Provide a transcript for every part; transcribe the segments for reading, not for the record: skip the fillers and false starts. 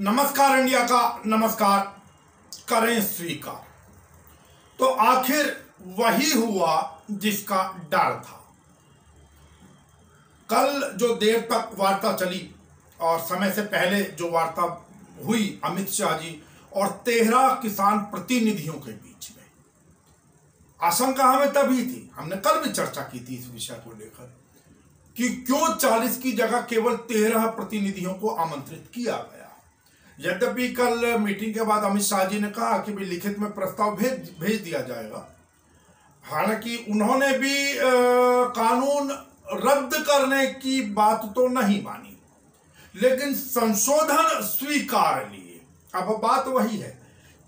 नमस्कार इंडिया का नमस्कार करें स्वीकार। तो आखिर वही हुआ जिसका डर था। कल जो देर तक वार्ता चली और समय से पहले जो वार्ता हुई अमित शाह जी और 13 किसान प्रतिनिधियों के बीच में, आशंका हमें तभी थी, हमने कल भी चर्चा की थी इस विषय को लेकर कि क्यों 40 की जगह केवल 13 प्रतिनिधियों को आमंत्रित किया गया। यद्यपि कल मीटिंग के बाद अमित शाह जी ने कहा कि भी लिखित में प्रस्ताव भेज दिया जाएगा। हालांकि उन्होंने भी कानून रद्द करने की बात तो नहीं मानी, लेकिन संशोधन स्वीकार लिए। अब बात वही है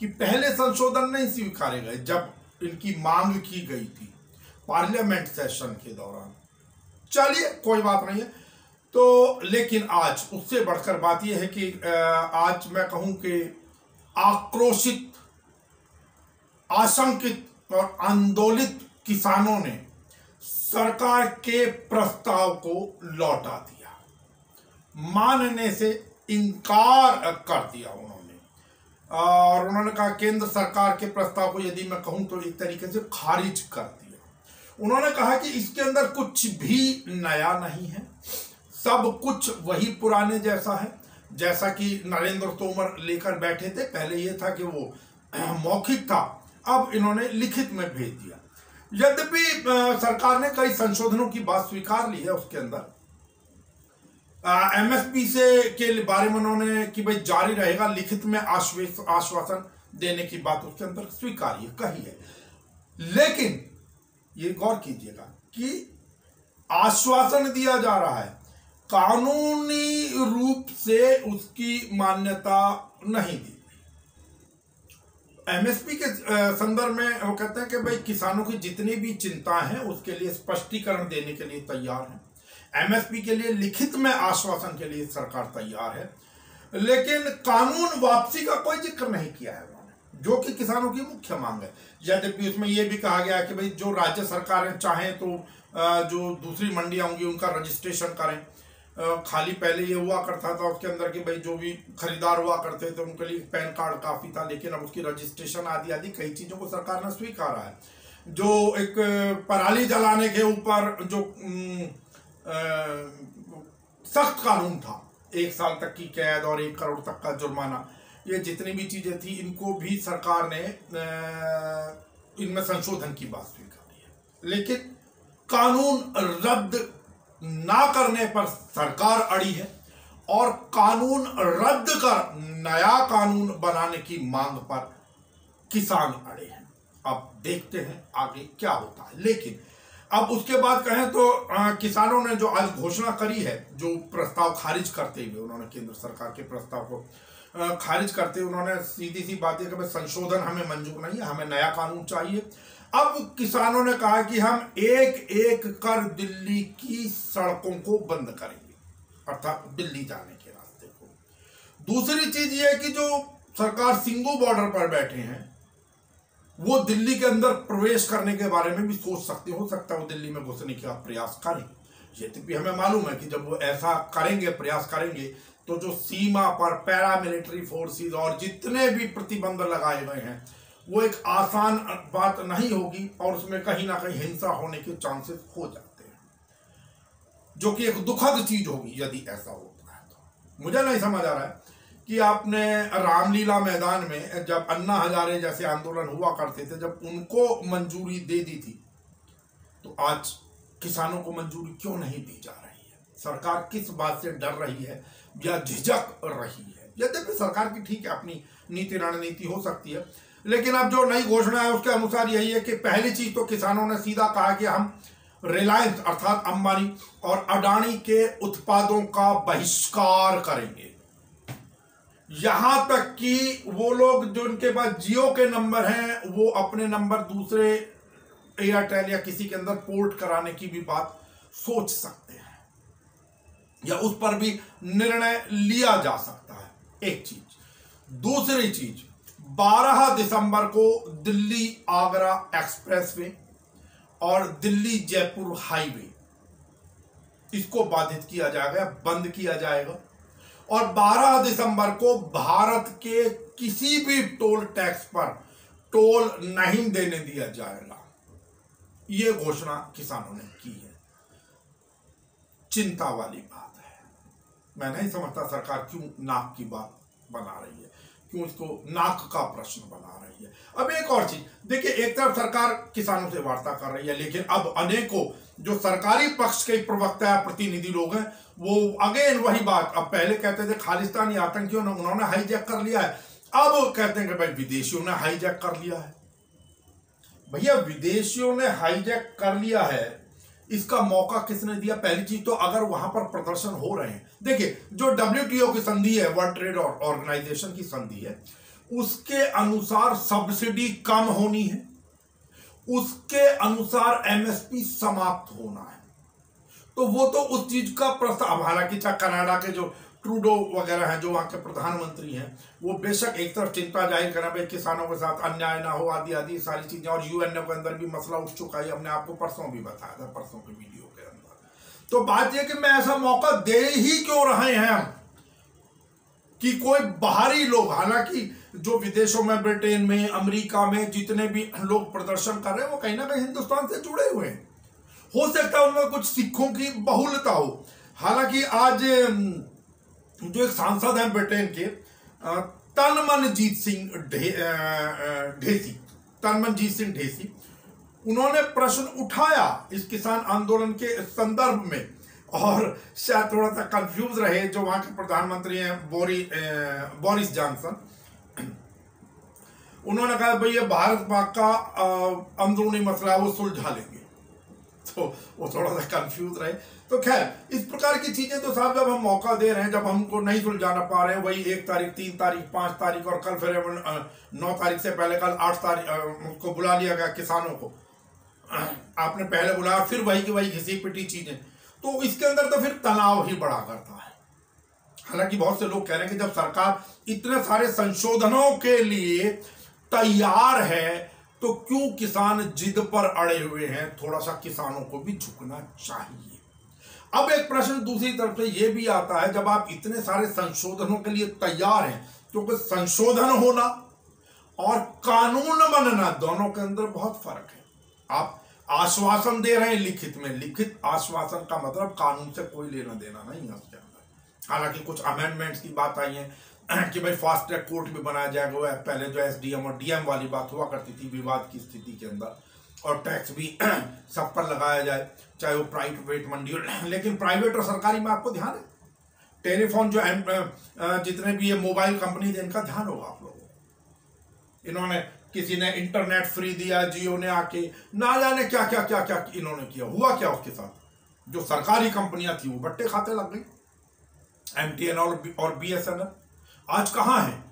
कि पहले संशोधन नहीं स्वीकारे गए जब इनकी मांग की गई थी पार्लियामेंट सेशन के दौरान। चलिए कोई बात नहीं है। तो लेकिन आज उससे बढ़कर बात यह है कि आज मैं कहूं कि आक्रोशित, आशंकित और आंदोलित किसानों ने सरकार के प्रस्ताव को लौटा दिया, मानने से इनकार कर दिया उन्होंने। और उन्होंने कहा केंद्र सरकार के प्रस्ताव को यदि मैं कहूं तो एक तरीके से खारिज कर दिया। उन्होंने कहा कि इसके अंदर कुछ भी नया नहीं है, सब कुछ वही पुराने जैसा है, जैसा कि नरेंद्र तोमर लेकर बैठे थे। पहले यह था कि वो मौखिक था, अब इन्होंने लिखित में भेज दिया। यद्यपि सरकार ने कई संशोधनों की बात स्वीकार ली है, उसके अंदर एमएसपी से के बारे में उन्होंने कि भाई जारी रहेगा, लिखित में आश्वासन देने की बात उसके अंदर स्वीकारी कही है। लेकिन ये गौर कीजिएगा कि आश्वासन दिया जा रहा है, कानूनी रूप से उसकी मान्यता नहीं दी। एमएसपी के संदर्भ में वो कहते हैं कि भाई किसानों की जितनी भी चिंताएं हैं उसके लिए स्पष्टीकरण देने के लिए तैयार है। एमएसपी के लिए लिखित में आश्वासन के लिए सरकार तैयार है, लेकिन कानून वापसी का कोई जिक्र नहीं किया है उन्होंने, जो कि किसानों की मुख्य मांग है। यद्यपि उसमें यह भी कहा गया है कि भाई जो राज्य सरकारें चाहें तो जो दूसरी मंडियां होंगी उनका रजिस्ट्रेशन करें। खाली पहले ये हुआ करता था उसके अंदर कि भाई जो भी खरीदार हुआ करते थे उनके लिए पैन कार्ड काफी था, लेकिन अब उसकी रजिस्ट्रेशन आदि कई चीजों को सरकार ने स्वीकारा है। जो एक पराली जलाने के ऊपर जो सख्त कानून था, 1 साल तक की कैद और 1 करोड़ तक का जुर्माना, ये जितनी भी चीजें थी इनको भी सरकार ने इनमें संशोधन की बात स्वीकारी है। लेकिन कानून रद्द ना करने पर सरकार अड़ी है और कानून रद्द कर नया कानून बनाने की मांग पर किसान अड़े हैं। अब देखते हैं आगे क्या होता है। लेकिन अब उसके बाद कहें तो किसानों ने जो आज घोषणा करी है, जो प्रस्ताव खारिज करते हुए उन्होंने केंद्र सरकार के प्रस्ताव को खारिज करते हुए उन्होंने सीधी सी बात है कि संशोधन हमें मंजूर नहीं है, हमें नया कानून चाहिए। अब किसानों ने कहा कि हम एक एक कर दिल्ली की सड़कों को बंद करेंगे, अर्थात दिल्ली जाने के रास्ते को। दूसरी चीज ये है कि जो सरकार सिंगू बॉर्डर पर बैठे हैं वो दिल्ली के अंदर प्रवेश करने के बारे में भी सोच सकते, हो सकता है वो दिल्ली में घुसने का प्रयास करें। यद्यपि हमें मालूम है कि जब वो ऐसा करेंगे, प्रयास करेंगे, तो जो सीमा पर पैरामिलिट्री फोर्सेस और जितने भी प्रतिबंध लगाए गए हैं वो एक आसान बात नहीं होगी और उसमें कहीं ना कहीं हिंसा होने के चांसेस हो जाते हैं, जो कि एक दुखद चीज होगी यदि ऐसा होता है। तो मुझे नहीं समझ आ रहा है कि आपने रामलीला मैदान में जब अन्ना हजारे जैसे आंदोलन हुआ करते थे, जब उनको मंजूरी दे दी थी, तो आज किसानों को मंजूरी क्यों नहीं दी जा रही है? सरकार किस बात से डर रही है या झिझक रही है? यद्यपि सरकार की ठीक है अपनी नीति रणनीति हो सकती है, लेकिन अब जो नई घोषणा है उसके अनुसार यही है कि पहली चीज तो किसानों ने सीधा कहा कि हम रिलायंस अर्थात अंबानी और अडानी के उत्पादों का बहिष्कार करेंगे। यहां तक कि वो लोग जो उनके पास जियो के नंबर हैं वो अपने नंबर दूसरे एयरटेल या किसी के अंदर पोर्ट कराने की भी बात सोच सकते हैं, या उस पर भी निर्णय लिया जा सकता है। एक चीज। दूसरी चीज, 12 दिसंबर को दिल्ली आगरा एक्सप्रेसवे और दिल्ली जयपुर हाईवे इसको बाधित किया जाएगा, बंद किया जाएगा और 12 दिसंबर को भारत के किसी भी टोल टैक्स पर टोल नहीं देने दिया जाएगा। यह घोषणा किसानों ने की है। चिंता वाली बात है। मैं नहीं समझता सरकार क्यों नाक की बात बना रही है, क्यों इसको नाक का प्रश्न बना रही है। अब एक और चीज देखिए, एक तरफ सरकार किसानों से वार्ता कर रही है, लेकिन अब अनेकों जो सरकारी पक्ष के प्रवक्ता या प्रतिनिधि लोग हैं वो अगेन वही बात, अब पहले कहते थे खालिस्तानी आतंकियों ने उन्होंने हाईजैक कर लिया है, अब कहते हैं कि भाई विदेशियों ने हाईजैक कर लिया है। भैया विदेशियों ने हाईजैक कर लिया है, इसका मौका किसने दिया? पहली चीज तो अगर वहां पर प्रदर्शन हो रहे हैं, देखिए जो WTO की संधि है, वर्ल्ड ट्रेड ऑर्गेनाइजेशन की संधि है, उसके अनुसार सब्सिडी कम होनी है, उसके अनुसार MSP समाप्त होना है। तो वो तो उस चीज का प्रस्ताव, हालांकि चाहे कनाडा के जो ट्रूडो वगैरह हैं, जो वहां के प्रधानमंत्री हैं, वो बेशक एक तरफ चिंता जाहिर करें भाई किसानों के साथ अन्याय ना हो, आदि आदि सारी चीजें, और UN के अंदर भी मसला उठ चुका है, हमने आपको परसों भी बताया था, परसों के वीडियो के अंदर। तो बात यह कि मैं ऐसा मौका दे ही क्यों रहे हैं हम कि कोई बाहरी लोग, हालांकि जो विदेशों में, ब्रिटेन में, अमेरिका में जितने भी लोग प्रदर्शन कर रहे हैं वो कहीं ना कहीं हिंदुस्तान से जुड़े हुए हैं, हो सकता है उनमें कुछ सिखों की बहुलता हो। हालांकि आज जो एक सांसद हैं ब्रिटेन के, तनमनजीत सिंह ढेसी, उन्होंने प्रश्न उठाया इस किसान आंदोलन के संदर्भ में, और शायद थोड़ा सा कंफ्यूज रहे जो वहां के प्रधानमंत्री हैं बोरिस जॉनसन। उन्होंने कहा भाई ये भारत पाक का अंदरूनी मसला है, वो सुलझा लेंगे, तो वो थोड़ा सा कंफ्यूज रहे। तो खैर इस प्रकार की चीजें तो साहब जब हम मौका दे रहे हैं, जब हमको नहीं सुलझाना पा रहे हैं, वही 1 तारीख, 3 तारीख, 5 तारीख और कल फिर 9 तारीख से पहले कल 8 तारीख को बुला लिया गया किसानों को, आपने पहले बुलाया, फिर वही की वही घिसी पिटी चीजें, तो इसके अंदर तो फिर तनाव ही बढ़ा करता है। हालांकि बहुत से लोग कह रहे हैं कि जब सरकार इतने सारे संशोधनों के लिए तैयार है तो क्यों किसान जिद पर अड़े हुए हैं, थोड़ा सा किसानों को भी झुकना चाहिए। अब एक प्रश्न दूसरी तरफ से यह भी आता है, जब आप इतने सारे संशोधनों के लिए तैयार हैं, क्योंकि संशोधन होना और कानून बनना दोनों के अंदर बहुत फर्क है। आप आश्वासन दे रहे हैं लिखित में, लिखित आश्वासन का मतलब कानून से कोई लेना देना नहीं है उसके अंदर। हालांकि कुछ अमेंडमेंट्स की बात आई है कि भाई फास्ट ट्रैक कोर्ट भी बनाया जाएगा, वो पहले जो SDM और DM वाली बात हुआ करती थी विवाद की स्थिति के अंदर, और टैक्स भी सब पर लगाया जाए, चाहे वो प्राइवेट मंडी हो। लेकिन प्राइवेट और सरकारी में आपको ध्यान है, टेलीफोन जो जितने भी ये मोबाइल कंपनी थे, इनका ध्यान होगा आप लोगों को। इन्होंने, किसी ने इंटरनेट फ्री दिया, जियो ने आके ना जाने क्या क्या क्या क्या इन्होंने किया। हुआ क्या उसके साथ? जो सरकारी कंपनियां थी वो बट्टे खाते लग गई, MTN और BSNL आज कहां है?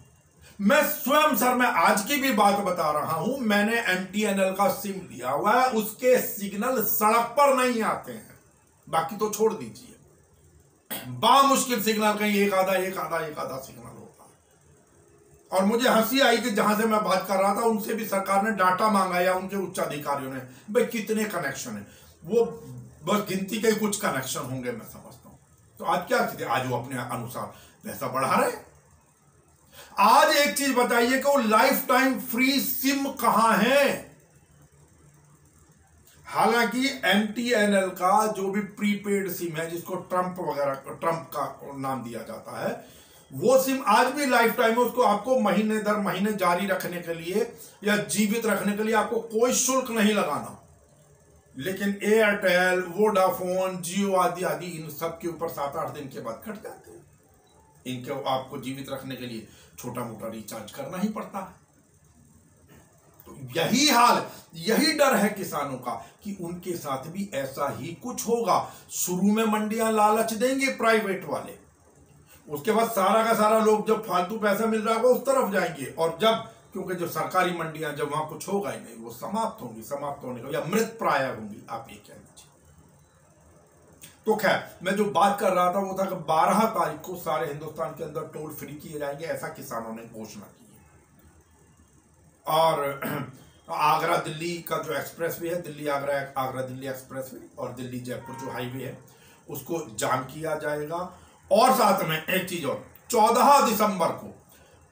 मैं स्वयं सर, मैं आज की भी बात बता रहा हूं, मैंने MTNL का सिम लिया हुआ है, उसके सिग्नल सड़क पर नहीं आते हैं, बाकी तो छोड़ दीजिए, बामुश्किल सिग्नल कहीं एक आधा सिग्नल होता है। और मुझे हंसी आई कि जहां से मैं बात कर रहा था उनसे भी सरकार ने डाटा मांगा, या उनके उच्च अधिकारियों ने, भाई कितने कनेक्शन है, वो बस गिनती के कुछ कनेक्शन होंगे मैं समझता हूं। तो आज क्या चीज, आज वो अपने अनुसार पैसा बढ़ा रहे। आज एक चीज बताइए कि वो लाइफ टाइम फ्री सिम कहां है? हालांकि MTNL का जो भी प्रीपेड सिम है, जिसको ट्रंप का नाम दिया जाता है, वो सिम आज भी लाइफ टाइम है, उसको आपको महीने दर महीने जारी रखने के लिए या जीवित रखने के लिए आपको कोई शुल्क नहीं लगाना। लेकिन एयरटेल, वोडाफोन, जियो आदि आदि इन सब के ऊपर 7-8 दिन के बाद कट जाते हैं। इनके आपको जीवित रखने के लिए छोटा मोटा रिचार्ज करना ही पड़ता है। तो यही हाल, यही डर है किसानों का कि उनके साथ भी ऐसा ही कुछ होगा। शुरू में मंडियां लालच देंगे प्राइवेट वाले, उसके बाद सारा का सारा लोग जब फालतू पैसा मिल रहा होगा उस तरफ जाएंगे, और जब, क्योंकि जो सरकारी मंडियां जब वहां कुछ होगा ही नहीं, वो समाप्त होंगी, समाप्त होने का या मृत प्राय होंगी, आप ये कह लीजिए। तो खैर मैं जो बात कर रहा था वो था कि 12 तारीख को सारे हिंदुस्तान के अंदर टोल फ्री किए जाएंगे, ऐसा किसानों ने घोषणा की है। और आगरा दिल्ली का जो एक्सप्रेसवे है, दिल्ली आगरा दिल्ली एक्सप्रेसवे और दिल्ली जयपुर जो हाईवे है, उसको जाम किया जाएगा। और साथ में एक चीज और, 14 दिसंबर को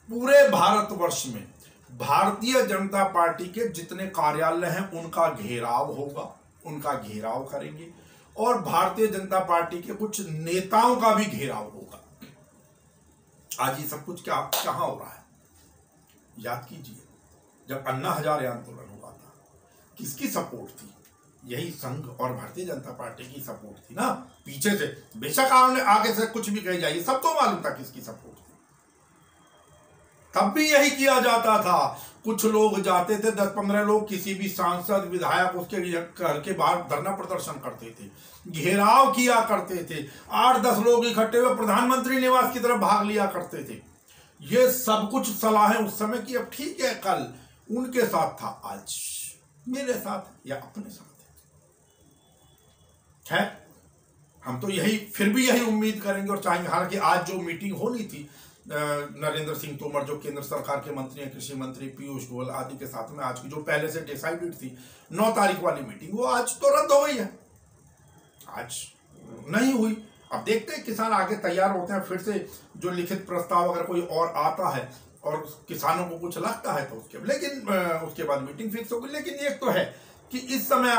पूरे भारतवर्ष में भारतीय जनता पार्टी के जितने कार्यालय हैं उनका घेराव होगा, उनका घेराव करेंगे, और भारतीय जनता पार्टी के कुछ नेताओं का भी घेराव होगा। आज ये सब कुछ कहां हो रहा है? याद कीजिए, जब अन्ना हजारे आंदोलन हुआ था, किसकी सपोर्ट थी? यही संघ और भारतीय जनता पार्टी की सपोर्ट थी ना, पीछे से। बेशक आपने आगे से कुछ भी कही जाइए, सबको मालूम था किसकी सपोर्ट थी। तब भी यही किया जाता था, कुछ लोग जाते थे, 10-15 लोग, किसी भी सांसद विधायक उसके घर के बाहर धरना प्रदर्शन करते थे, घेराव किया करते थे, 8-10 लोग इकट्ठे हुए प्रधानमंत्री निवास की तरफ भाग लिया करते थे। ये सब कुछ सलाहें उस समय की। अब ठीक है, कल उनके साथ था, आज मेरे साथ या अपने साथ है। हम तो यही, फिर भी यही उम्मीद करेंगे और चाहेंगे। हालांकि आज जो मीटिंग होनी थी नरेंद्र सिंह तोमर जो केंद्र सरकार के मंत्री हैं, कृषि मंत्री पीयूष गोयल आदि के साथ में, आज की जो पहले से डिसाइडेड थी 9 तारीख वाली मीटिंग, वो आज तो रद्द हो गई है, आज नहीं हुई। अब देखते हैं, किसान आगे तैयार होते हैं, फिर से जो लिखित प्रस्ताव अगर कोई और आता है और किसानों को कुछ लगता है तो उसके बाद मीटिंग फिक्स होगी। लेकिन एक तो है कि इस समय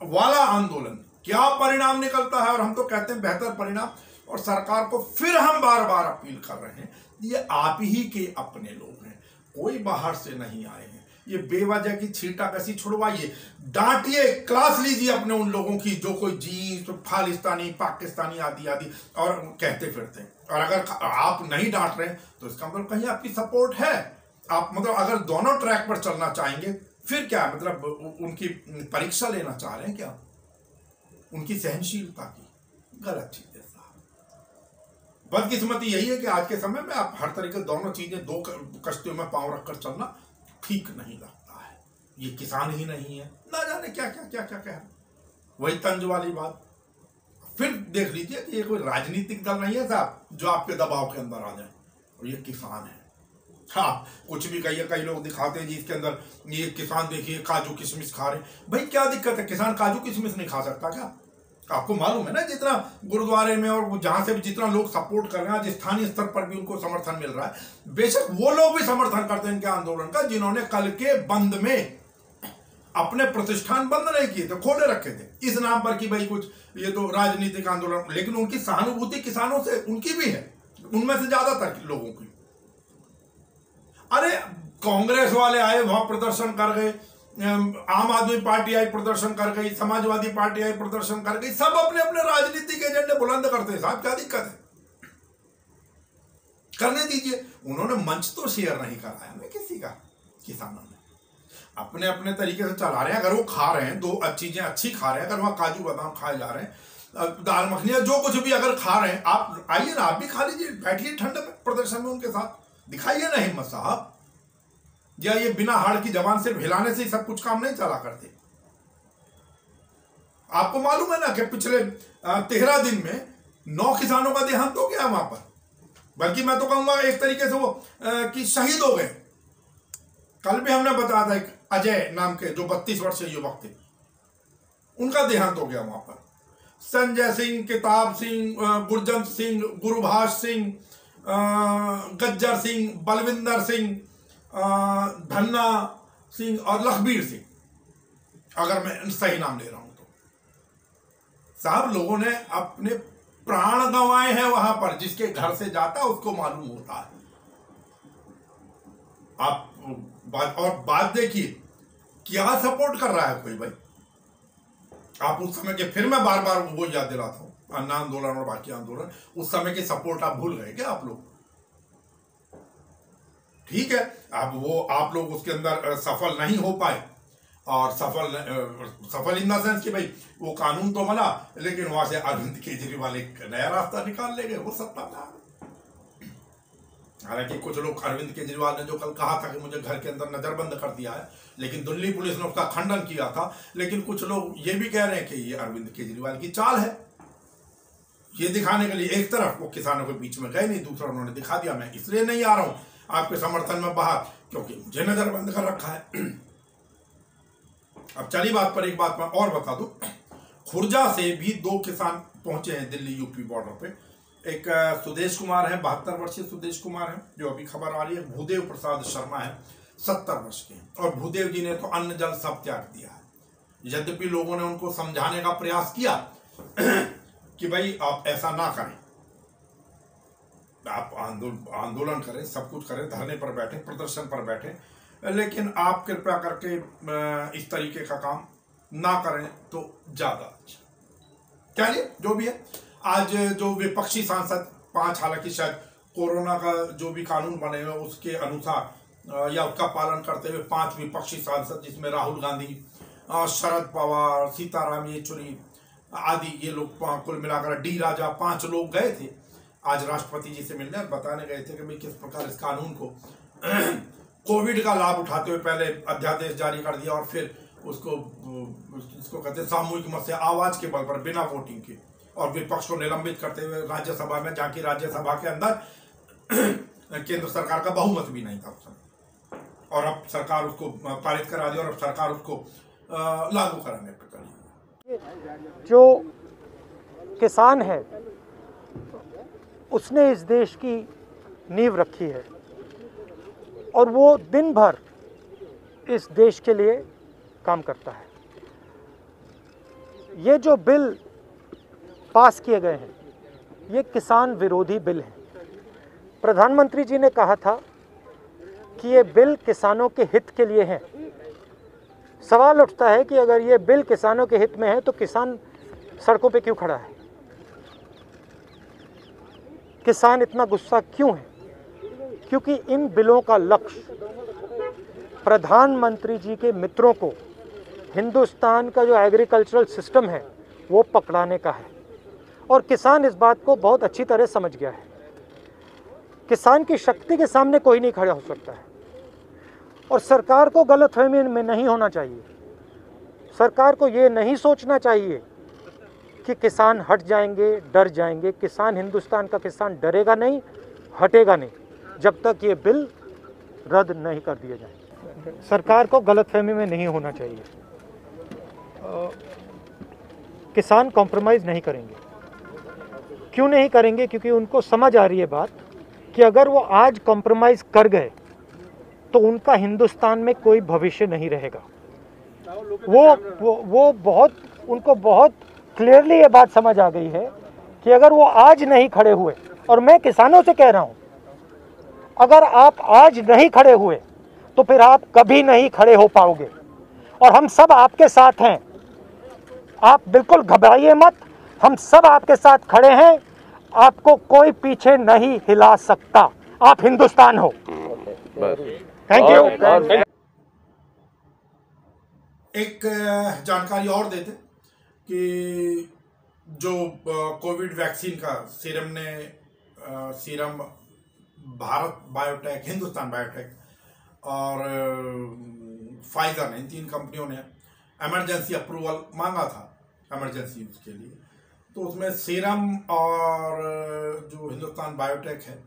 वाला आंदोलन क्या परिणाम निकलता है, और हम तो कहते हैं बेहतर परिणाम। और सरकार को फिर हम बार बार अपील कर रहे हैं, ये आप ही के अपने लोग हैं, कोई बाहर से नहीं आए हैं। ये बेवजह की छींटा कसी छुड़वाइए, डांटिए, क्लास लीजिए अपने उन लोगों की जो कोई जीन्स खालिस्तानी पाकिस्तानी आदि आदि और कहते फिरते हैं। और अगर आप नहीं डांट रहे तो इसका मतलब कहीं आपकी सपोर्ट है। आप मतलब अगर दोनों ट्रैक पर चलना चाहेंगे, फिर क्या मतलब उनकी परीक्षा लेना चाह रहे हैं क्या, उनकी सहनशीलता की? गलत चीज है। बदकिस्मती यही है कि आज के समय में आप हर तरीके दोनों चीजें, दो कश्तियों में पांव रखकर चलना ठीक नहीं लगता है। ये किसान ही नहीं है, ना जाने क्या क्या क्या क्या कह, वही तंज वाली बात। फिर देख लीजिए कि ये कोई राजनीतिक दल नहीं है साहब जो आपके दबाव के अंदर आ जाए, और ये किसान है। हाँ, कुछ भी कहिए, कई लोग दिखाते हैं जी इसके अंदर ये किसान देखिए काजू किशमिश खा रहे, भाई क्या दिक्कत है? किसान काजू किशमिश नहीं खा सकता क्या? आपको मालूम है ना, जितना गुरुद्वारे में और जहां से भी जितना लोग सपोर्ट कर रहे हैं, आज स्थानीय स्तर पर भी उनको समर्थन मिल रहा है। बेशक वो लोग भी समर्थन करते हैं इनके आंदोलन का जिन्होंने कल के बंद में अपने प्रतिष्ठान बंद नहीं किए थे, खोले रखे थे, इस नाम पर कि भाई कुछ ये तो राजनीतिक आंदोलन। लेकिन उनकी सहानुभूति किसानों से उनकी भी है, उनमें से ज्यादातर लोगों की। अरे कांग्रेस वाले आए, वहां प्रदर्शन कर गए, आम आदमी पार्टी आई प्रदर्शन कर गई, समाजवादी पार्टी आई प्रदर्शन कर गई, सब अपने अपने राजनीतिक एजेंडे बुलंद करते हैं साहब, क्या दिक्कत है? करने दीजिए। उन्होंने मंच तो शेयर नहीं कराया ना किसी का, किसानों ने अपने अपने तरीके से चला रहे हैं। अगर वो खा रहे हैं, दो चीजें अच्छी खा रहे हैं, अगर वहां काजू बादाम खाए जा रहे हैं, दाल मखनी जो कुछ भी अगर खा रहे हैं, आप आइए ना, आप भी खा लीजिए, बैठिए ठंड में प्रदर्शन में उनके साथ, दिखाइए ना हिम्मत साहब। या ये बिना हाड़ की जबान सिर्फ हिलाने से ही सब कुछ काम नहीं चला करते। आपको मालूम है ना कि पिछले 13 दिन में 9 किसानों का देहांत हो गया वहां पर, बल्कि मैं तो कहूंगा एक तरीके से वो कि शहीद हो गए। कल भी हमने बताया था, एक अजय नाम के जो 32 वर्षीय युवक थे, उनका देहांत हो गया वहां पर। संजय सिंह, किताब सिंह, गुरजंत सिंह, गुरुभाष सिंह, गज्जर सिंह, बलविंदर सिंह, धन्ना सिंह और लखबीर सिंह, अगर मैं सही नाम ले रहा हूं तो। साहब लोगों ने अपने प्राण गंवाए हैं वहां पर, जिसके घर से जाता उसको मालूम होता है। आप बात देखिए, क्या सपोर्ट कर रहा है कोई भाई। आप उस समय के, फिर मैं बार बार वो याद दिलाता हूं, अन्ना आंदोलन और बाकी आंदोलन, उस समय की सपोर्ट आप भूल गए क्या आप लोग? ठीक है, अब वो आप लोग उसके अंदर सफल नहीं हो पाए, और सफल इन द सेंस कि भाई वो कानून तो बना, लेकिन वहां से अरविंद केजरीवाल एक नया रास्ता निकाल ले गए, वो सत्ता में आ गए। हालांकि कुछ लोग, अरविंद केजरीवाल ने जो कल कहा था कि मुझे घर के अंदर नजरबंद कर दिया है, लेकिन दिल्ली पुलिस ने उसका खंडन किया था। लेकिन कुछ लोग ये भी कह रहे हैं कि ये अरविंद केजरीवाल की चाल है, ये दिखाने के लिए। एक तरफ वो किसानों के बीच में गए नहीं, दूसरा उन्होंने दिखा दिया मैं इसलिए नहीं आ रहा हूं आपके समर्थन में बाहर, क्योंकि मुझे नजरबंद कर रखा है। अब चली बात पर एक बात मैं और बता दूं, खुर्जा से भी 2 किसान पहुंचे हैं दिल्ली यूपी बॉर्डर पे, एक सुदेश कुमार है, 72 वर्षीय सुदेश कुमार है, जो अभी खबर आ रही है। भूदेव प्रसाद शर्मा है, 70 वर्ष के हैं, और भूदेव जी ने तो अन्न जल सब त्याग दिया है। यद्यपि लोगों ने उनको समझाने का प्रयास किया कि भाई आप ऐसा ना करें, आप आंदोलन करें, सब कुछ करें, धरने पर बैठे, प्रदर्शन पर बैठे, लेकिन आप कृपया करके इस तरीके का काम ना करें तो ज्यादा अच्छा। चलिए, जो भी है, आज जो विपक्षी सांसद 5, हालांकि शायद कोरोना का जो भी कानून बने हुए उसके अनुसार या उसका पालन करते हुए 5 विपक्षी सांसद, जिसमें राहुल गांधी, शरद पवार, सीताराम येचुरी आदि, ये लोग कुल मिलाकर डी राजा 5 लोग गए थे आज राष्ट्रपति जी से मिलने, और बताने गए थे कि भाई किस प्रकार इस कानून को कोविड का लाभ उठाते हुए पहले अध्यादेश जारी कर दिया और फिर उसको कहते हैं सामूहिक मत से आवाज के बल पर बिना वोटिंग के, और विपक्ष को निलंबित करते हुए राज्यसभा में, जहाँ की राज्यसभा के अंदर केंद्र सरकार का बहुमत भी नहीं था उस समय, और अब सरकार उसको पारित करा दी और अब सरकार उसको लागू कराने पर करी। जो किसान है उसने इस देश की नींव रखी है, और वो दिन भर इस देश के लिए काम करता है। ये जो बिल पास किए गए हैं, ये किसान विरोधी बिल हैं। प्रधानमंत्री जी ने कहा था कि ये बिल किसानों के हित के लिए है। सवाल उठता है कि अगर ये बिल किसानों के हित में है तो किसान सड़कों पे क्यों खड़ा है? किसान इतना गुस्सा क्यों है? क्योंकि इन बिलों का लक्ष्य प्रधानमंत्री जी के मित्रों को हिंदुस्तान का जो एग्रीकल्चरल सिस्टम है वो पकड़ाने का है, और किसान इस बात को बहुत अच्छी तरह समझ गया है। किसान की शक्ति के सामने कोई नहीं खड़ा हो सकता है, और सरकार को गलतफहमी में नहीं होना चाहिए। सरकार को ये नहीं सोचना चाहिए कि किसान हट जाएंगे, डर जाएंगे। किसान, हिंदुस्तान का किसान डरेगा नहीं, हटेगा नहीं, जब तक ये बिल रद्द नहीं कर दिए जाए। सरकार को गलतफहमी में नहीं होना चाहिए। किसान कॉम्प्रोमाइज़ नहीं करेंगे। क्यों नहीं करेंगे? क्योंकि उनको समझ आ रही है बात कि अगर वो आज कॉम्प्रोमाइज़ कर गए तो उनका हिंदुस्तान में कोई भविष्य नहीं रहेगा। उनको बहुत क्लियरली ये बात समझ आ गई है कि अगर वो आज नहीं खड़े हुए, और मैं किसानों से कह रहा हूँ, अगर आप आज नहीं खड़े हुए तो फिर आप कभी नहीं खड़े हो पाओगे, और हम सब आपके साथ हैं। आप बिल्कुल घबराइए मत, हम सब आपके साथ खड़े हैं। आपको कोई पीछे नहीं हिला सकता। आप हिंदुस्तान हो। Thank you. एक जानकारी और देते कि जो कोविड वैक्सीन का serum Bharat biotech, Hindustan biotech और फाइजर ने, इन 3 कंपनियों ने इमरजेंसी अप्रूवल मांगा था इमरजेंसी यूज के लिए, तो उसमें सीरम और जो हिंदुस्तान बायोटेक है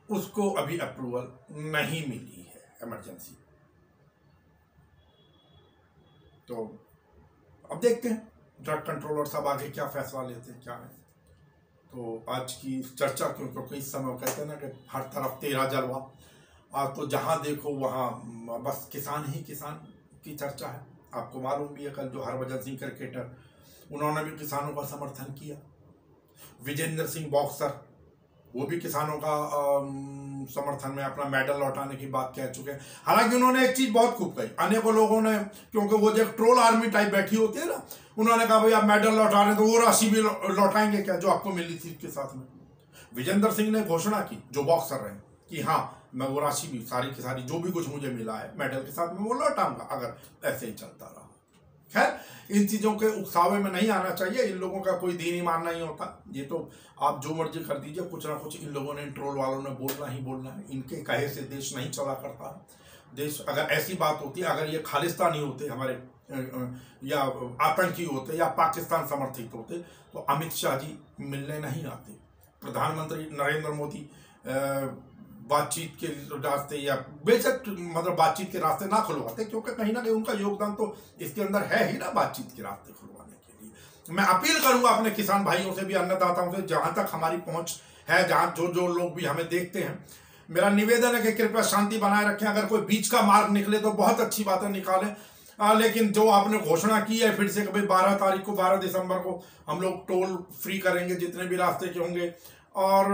उसको अभी अप्रूवल नहीं मिली है इमरजेंसी। तो अब देखते हैं ड्रग कंट्रोलर साहब आगे क्या फैसला लेते हैं, क्या है। तो आज की चर्चा, क्योंकि इस समय कहते हैं ना कि हर तरफ तेरा जलवा, आज तो जहां देखो वहां बस किसान ही किसान की चर्चा है। आपको मालूम भी है, कल जो हरभजन सिंह क्रिकेटर, उन्होंने भी किसानों का समर्थन किया। विजेंद्र सिंह बॉक्सर, वो भी किसानों का समर्थन में अपना मेडल लौटाने की बात कह चुके हैं। हालांकि उन्होंने एक चीज बहुत खूब कही, अनेकों लोगों ने, क्योंकि वो जो ट्रोल आर्मी टाइप बैठी होती है ना, उन्होंने कहा भाई आप मेडल लौटा रहे तो वो राशि भी लौटाएंगे क्या जो आपको मिली थी इसके साथ में। विजेंद्र सिंह ने घोषणा की, जो बॉक्सर रहे, कि हाँ मैं वो राशि भी सारी की सारी जो भी कुछ मुझे मिला है मेडल के साथ में वो लौटाऊंगा अगर ऐसे ही चलता रहा। खैर, इन चीजों के उकसावे में नहीं आना चाहिए। इन लोगों का कोई दीन ईमान नहीं होता। ये तो आप जो मर्जी कर दीजिए, कुछ ना कुछ इन लोगों ने, ट्रोल वालों ने बोलना ही बोलना है। इनके कहे से देश नहीं चला करता। देश, अगर ऐसी बात होती, अगर ये खालिस्तानी होते हमारे या आतंकी होते या पाकिस्तान समर्थित होते, तो अमित शाह जी मिलने नहीं आते। प्रधानमंत्री नरेंद्र मोदी बातचीत के रास्ते या बेशक मतलब बातचीत के रास्ते ना खुलवाते, क्योंकि कहीं ना कहीं उनका योगदान तो इसके अंदर है ही ना, बातचीत के रास्ते खुलवाने के लिए। मैं अपील करूंगा अपने किसान भाइयों से भी, अन्नदाताओं से, जहां तक हमारी पहुंच है, जहां जो लोग भी हमें देखते हैं, मेरा निवेदन है कि कृपया शांति बनाए रखें। अगर कोई बीच का मार्ग निकले तो बहुत अच्छी बात है, निकालें। लेकिन जो आपने घोषणा की है फिर से कभी 12 तारीख को, 12 दिसंबर को हम लोग टोल फ्री करेंगे जितने भी रास्ते के होंगे, और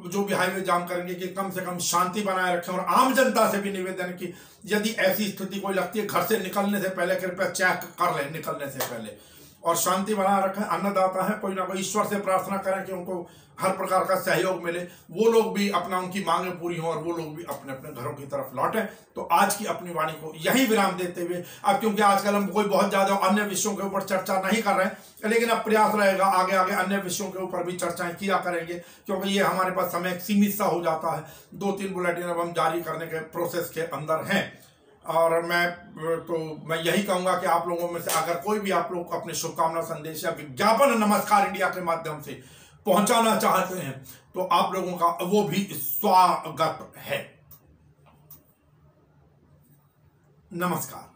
जो भी हाईवे जाम करेंगे, कि कम से कम शांति बनाए रखें। और आम जनता से भी निवेदन की यदि ऐसी स्थिति कोई लगती है, घर से निकलने से पहले कृपया चेक कर लें, निकलने से पहले, और शांति बनाए रखें। अन्नदाता है, कोई ना कोई ईश्वर से प्रार्थना करें कि उनको हर प्रकार का सहयोग मिले, वो लोग भी अपना, उनकी मांगें पूरी हों और वो लोग भी अपने अपने घरों की तरफ लौटें। तो आज की अपनी वाणी को यही विराम देते हुए, अब क्योंकि आजकल हम कोई बहुत ज्यादा अन्य विषयों के ऊपर चर्चा नहीं कर रहे हैं, लेकिन अब प्रयास रहेगा आगे आगे अन्य विषयों के ऊपर भी चर्चाएं किया करेंगे, क्योंकि ये हमारे पास समय सीमित सा हो जाता है। 2-3 बुलेटिन अब हम जारी करने के प्रोसेस के अंदर हैं। और मैं यही कहूंगा कि आप लोगों में से अगर कोई भी आप लोग अपने शुभकामना संदेश या विज्ञापन नमस्कार इंडिया के माध्यम से पहुंचाना चाहते हैं तो आप लोगों का वो भी स्वागत है। नमस्कार।